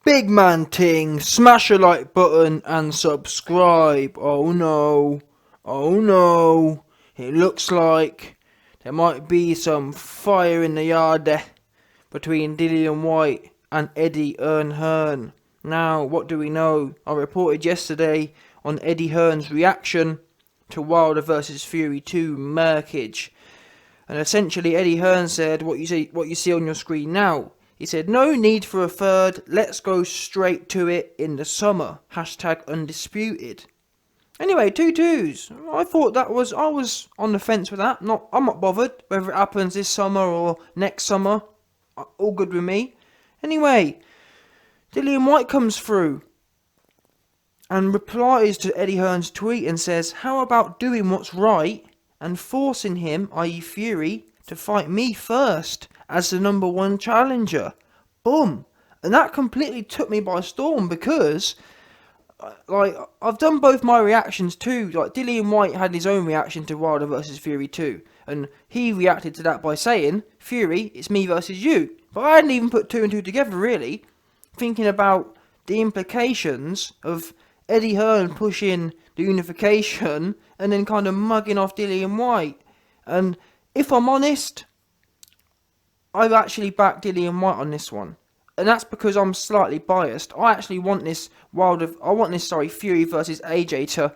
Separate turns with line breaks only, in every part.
Big man ting, smash a like button and subscribe. Oh no, oh no. It looks like there might be some fire in the yard there between Dillian Whyte and Hearn. Now, what do we know? I reported yesterday on Hearn's reaction to Wilder vs Fury 2 Merkage. And essentially Hearn said what you see on your screen now. He said, no need for a third, let's go straight to it in the summer. #undisputed. Anyway, 2-2s. I was on the fence with that. I'm not bothered whether it happens this summer or next summer. All good with me. Anyway, Dillian Whyte comes through and replies to Hearn's tweet and says, how about doing what's right and forcing him, i.e. Fury, to fight me first as the #1 challenger. Boom. And that completely took me by storm because, I've done both my reactions too. Dillian Whyte had his own reaction to Wilder vs Fury 2. And he reacted to that by saying, Fury, it's me versus you. But I hadn't even put 2 and 2 together, really. Thinking about the implications of Hearn pushing the unification and then kind of mugging off Dillian Whyte. And if I'm honest, I've actually backed Dillian Whyte on this one. And that's because I'm slightly biased. I actually want this Fury versus AJ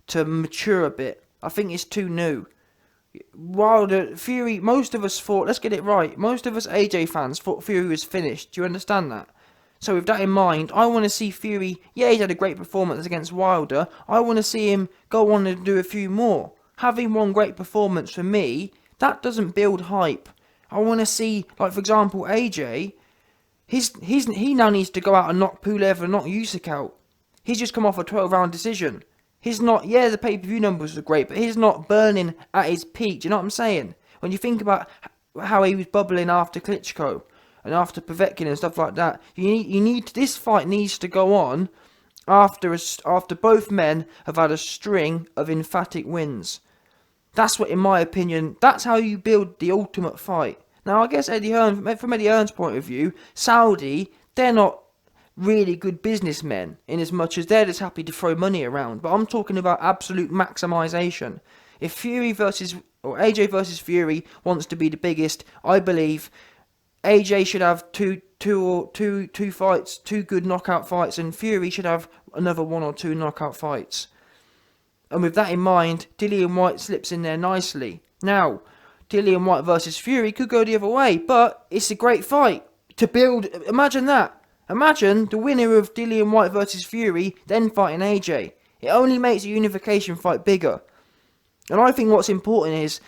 to mature a bit. I think it's too new. Wilder, Fury, most of us thought, let's get it right, most of us AJ fans thought Fury was finished. Do you understand that? So with that in mind, I want to see Fury, yeah, he's had a great performance against Wilder. I want to see him go on and do a few more. Having one great performance for me, that doesn't build hype. I want to see, like for example, AJ, he now needs to go out and knock Pulev and knock Usyk out. He's just come off a 12-round decision. He's not, yeah, the pay-per-view numbers are great, but he's not burning at his peak. Do you know what I'm saying? When you think about how he was bubbling after Klitschko and after Povetkin and stuff like that, this fight needs to go on after both men have had a string of emphatic wins. That's what, in my opinion, that's how you build the ultimate fight. Now, I guess from Eddie Hearn's point of view, Saudi, they're not really good businessmen in as much as they're just happy to throw money around. But I'm talking about absolute maximization. If AJ versus Fury wants to be the biggest, I believe AJ should have two fights, 2 good knockout fights, and Fury should have another 1 or 2 knockout fights. And with that in mind, Dillian Whyte slips in there nicely. Now, Dillian Whyte versus Fury could go the other way, but it's a great fight to build. Imagine that. Imagine the winner of Dillian Whyte versus Fury then fighting AJ. It only makes a unification fight bigger. And I think what's important is,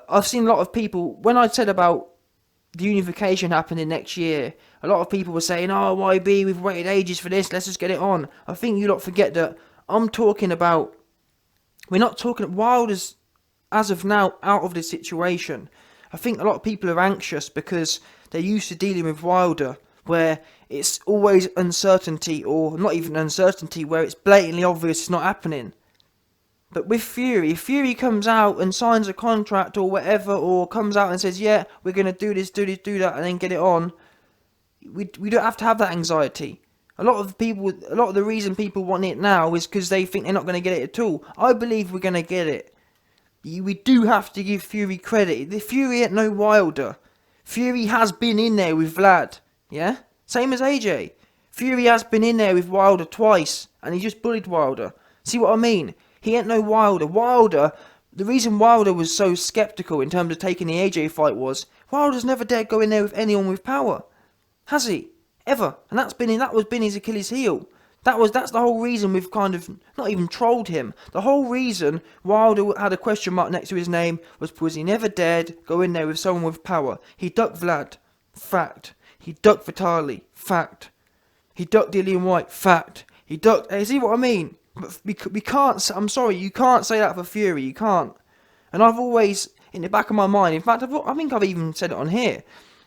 I've seen a lot of people, when I said about the unification happening next year, a lot of people were saying, oh, YB, we've waited ages for this, let's just get it on. I think you lot forget that I'm talking about, we're not talking, Wilder's, as of now, out of the situation. I think a lot of people are anxious because they're used to dealing with Wilder, where it's always uncertainty, or not even uncertainty, where it's blatantly obvious it's not happening. But with Fury, if Fury comes out and signs a contract or whatever, or comes out and says, yeah, we're going to do this, do that, and then get it on, we don't have to have that anxiety. A lot of the reason people want it now is because they think they're not going to get it at all. I believe we're going to get it. We do have to give Fury credit. The Fury ain't no Wilder. Fury has been in there with Vlad. Yeah? Same as AJ. Fury has been in there with Wilder twice, and he just bullied Wilder. See what I mean? He ain't no Wilder. The reason Wilder was so sceptical in terms of taking the AJ fight was, Wilder's never dared go in there with anyone with power. Has he? Ever. And that was been his Achilles heel. That's the whole reason we've kind of not even trolled him. The whole reason Wilder had a question mark next to his name was because he never dared go in there with someone with power. He ducked Vlad. Fact. He ducked Vitali. Fact. He ducked Dillian Whyte. Fact. He ducked... See what I mean? But we can't... I'm sorry, you can't say that for Fury. You can't. And I've always, in the back of my mind... In fact, I think I've even said it on here.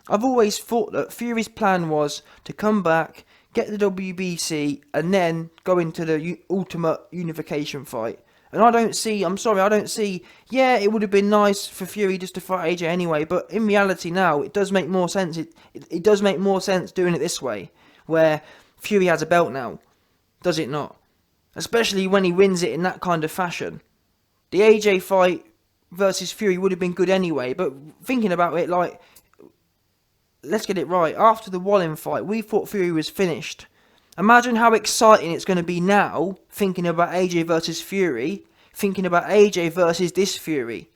I've always thought that Fury's plan was to come back, get the WBC, and then go into the ultimate unification fight. And I don't see, yeah, it would have been nice for Fury just to fight AJ anyway, but in reality now, it does make more sense. It does make more sense doing it this way, where Fury has a belt now, does it not? Especially when he wins it in that kind of fashion. The AJ fight versus Fury would have been good anyway, but thinking about it, like, let's get it right. After the Wallin fight, we thought Fury was finished. Imagine how exciting it's going to be now, thinking about AJ versus Fury, thinking about AJ versus this Fury.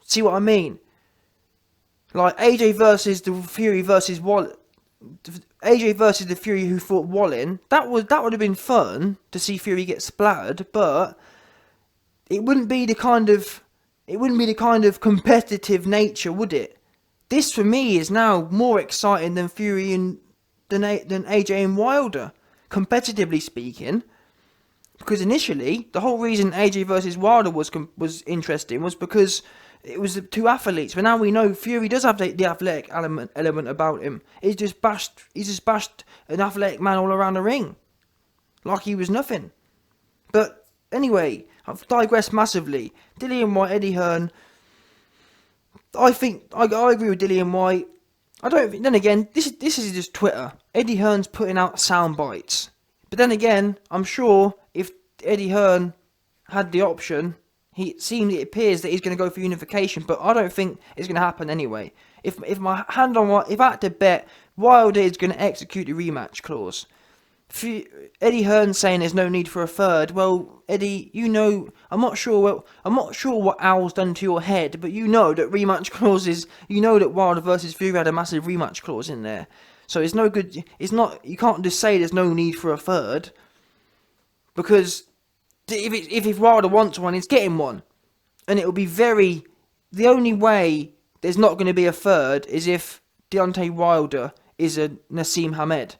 See what I mean? Like, AJ versus the Fury versus Wallin. AJ versus the Fury who fought Wallin. That would have been fun to see Fury get splattered, but it wouldn't be the kind of competitive nature, would it? This for me is now more exciting than Fury and than AJ and Wilder, competitively speaking. Because initially, the whole reason AJ versus Wilder was interesting was because it was the two athletes. But now we know Fury does have the athletic element about him. He's just bashed an athletic man all around the ring, like he was nothing. But anyway, I've digressed massively. Dillian Whyte, Eddie Hearn. I think I agree with Dillian Whyte. I don't. Then again, this is just Twitter. Eddie Hearn's putting out sound bites. But then again, I'm sure if Eddie Hearn had the option, it appears that he's going to go for unification. But I don't think it's going to happen anyway. If I had to bet, Wilder is going to execute the rematch clause. Eddie Hearn saying there's no need for a third. Well, Eddie, you know, I'm not sure what Al's done to your head, but you know that rematch clauses. You know that Wilder versus Fury had a massive rematch clause in there, so it's no good. It's not. You can't just say there's no need for a third, because if Wilder wants one, he's getting one, and it'll be very. The only way there's not going to be a third is if Deontay Wilder is a Nassim Hamed.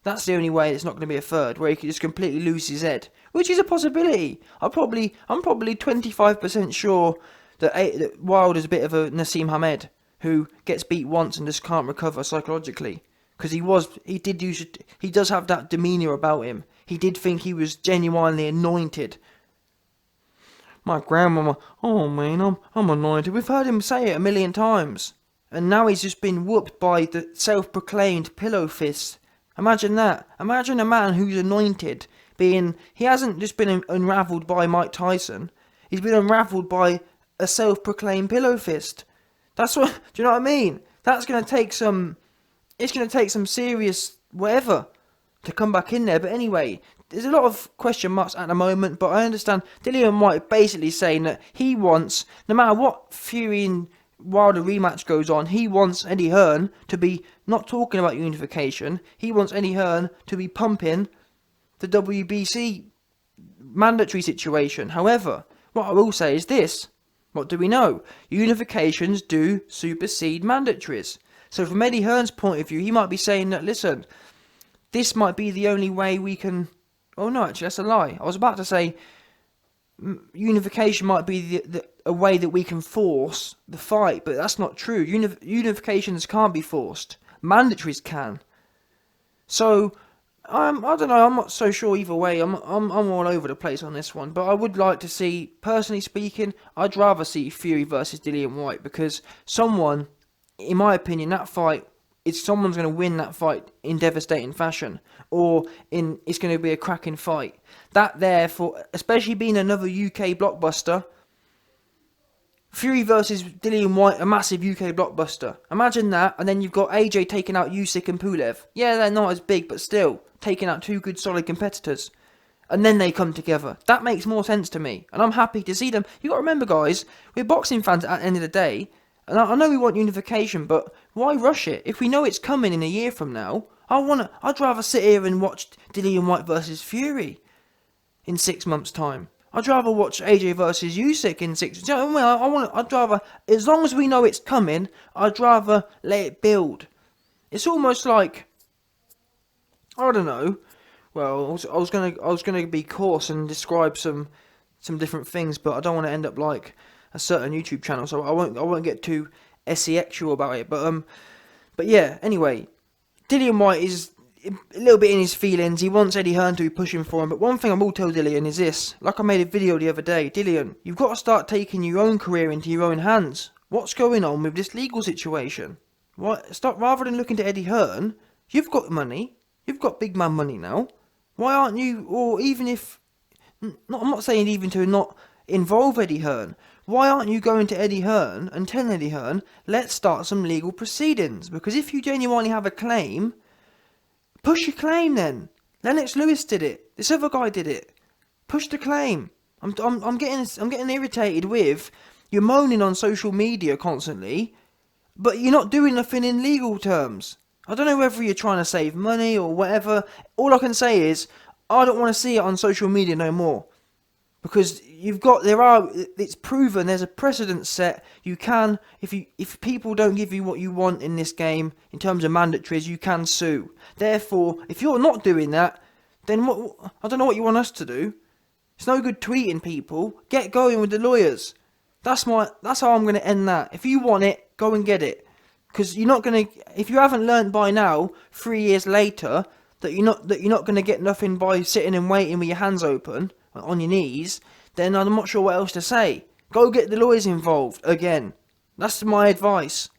That's the only way it's not going to be a third, where he could just completely lose his head, which is a possibility. I'm probably 25% sure that Wilder's a bit of a Nassim Hamed who gets beat once and just can't recover psychologically, because he does have that demeanour about him. He did think he was genuinely anointed. My grandmama, oh man, I'm anointed. We've heard him say it a million times, and now he's just been whooped by the self-proclaimed pillow fist. Imagine that. Imagine a man who's anointed he hasn't just been unravelled by Mike Tyson. He's been unravelled by a self-proclaimed pillow fist. That's what, do you know what I mean? It's going to take some serious whatever to come back in there. But anyway, there's a lot of question marks at the moment, but I understand Dillian Whyte basically saying that he wants, no matter what Fury and Wilder rematch goes on, he wants Eddie Hearn to be not talking about unification. He wants Eddie Hearn to be pumping the WBC mandatory situation. However, what I will say is this. What do we know? Unifications do supersede mandatories. So from Eddie Hearn's point of view, he might be saying that, listen, this might be the only way we can... Oh no, actually that's a lie. I was about to say unification might be a way that we can force the fight, but that's not true. Unifications can't be forced. Mandatories can. So I don't know. I'm not so sure either way. I'm all over the place on this one, but I would like to see, personally speaking, I'd rather see Fury versus Dillian Whyte, because someone, in my opinion, that fight, someone's going to win that fight in devastating fashion, or it's going to be a cracking fight. That therefore, especially being another UK blockbuster, Fury versus Dillian Whyte, a massive UK blockbuster. Imagine that, and then you've got AJ taking out Usyk and Pulev. Yeah, they're not as big, but still, taking out two good solid competitors. And then they come together. That makes more sense to me, and I'm happy to see them. You got to remember, guys, we're boxing fans at the end of the day, and I know we want unification, but why rush it? If we know it's coming in a year from now, I'd rather sit here and watch Dillian Whyte versus Fury in 6 months' time. I'd rather watch AJ versus Usyk in 6 months. You know what I mean? I'd rather, as long as we know it's coming, I'd rather let it build. It's almost like, I don't know. Well, I was gonna be coarse and describe some different things, but I don't want to end up like a certain YouTube channel, so I won't get too sexual about it. But yeah. Anyway, Dillian Whyte is a little bit in his feelings. He wants Eddie Hearn to be pushing for him. But one thing I will tell Dillian is this. Like I made a video the other day. Dillian, you've got to start taking your own career into your own hands. What's going on with this legal situation? Rather than looking to Eddie Hearn, you've got money. You've got big man money now. Why aren't you, or even if, I'm not saying even to not involve Eddie Hearn, why aren't you going to Eddie Hearn and telling Eddie Hearn, let's start some legal proceedings? Because if you genuinely have a claim, push your claim then. Lennox Lewis did it. This other guy did it. Push the claim. I'm getting irritated with you're moaning on social media constantly, but you're not doing nothing in legal terms. I don't know whether you're trying to save money or whatever. All I can say is I don't want to see it on social media no more. Because it's proven, there's a precedent set. You can, if people don't give you what you want in this game, in terms of mandatories, you can sue. Therefore, if you're not doing that, then I don't know what you want us to do. It's no good tweeting people. Get going with the lawyers. That's how I'm going to end that. If you want it, go and get it. Because if you haven't learnt by now, 3 years later, that you're not going to get nothing by sitting and waiting with your hands open on your knees, then I'm not sure what else to say. Go get the lawyers involved again. That's my advice.